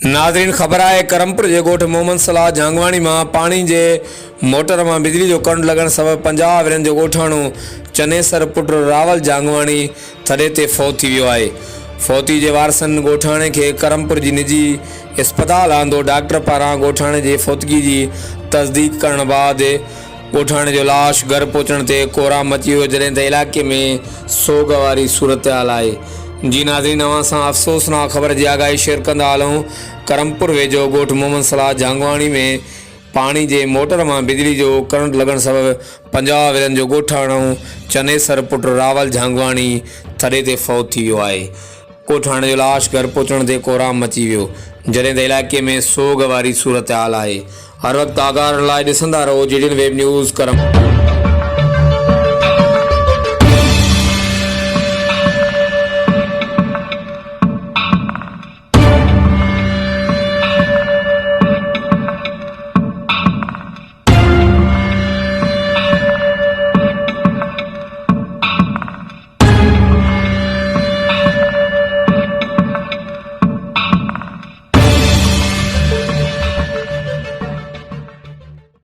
नाज़रीन ख़बर है करमपुर के गोठ मोहम्मद सलाह झांगवाणी में पानी के मोटर में बिजली जो करंट लगन सबब 50 वरन जो गोठाणो चनेसर पुट रावल झांगवाणी थड़े ते फौत थी वियो है। फौती के वारसन गोठाणे के करमपुर की निजी अस्पताल आंदो। डॉक्टर पारां गोठाणे की फौतगी की तस्दीक करण बाद गोठाणे जो लाश घर पहुंचण ते कोहराम मची वियो, जॾहिं त इलाके में सोग वारी सूरत हाल है। जी नाज़रीन, अवां सां अफ़सोसनाक ख़बर की आगाही शेयर कंदा हलूं। करमपुर वेझो गोठ मोहम्मद सलाह झांगवाणी में पानी के मोटर में बिजली जो करंट लगन सबब 50 वरन जो गोठाणो चनेसर पुट रावल झांगवाणी थड़े ते फौत थी वियो है। गोठाणे जो लाश घर पहुंचण ते कोहराम मची वियो, जॾहिं त इलाके में सोग वारी सूरत हाल है। हर वक्त आगाह लाइ ॾिसंदा रहो GTN वेब न्यूज़ करम।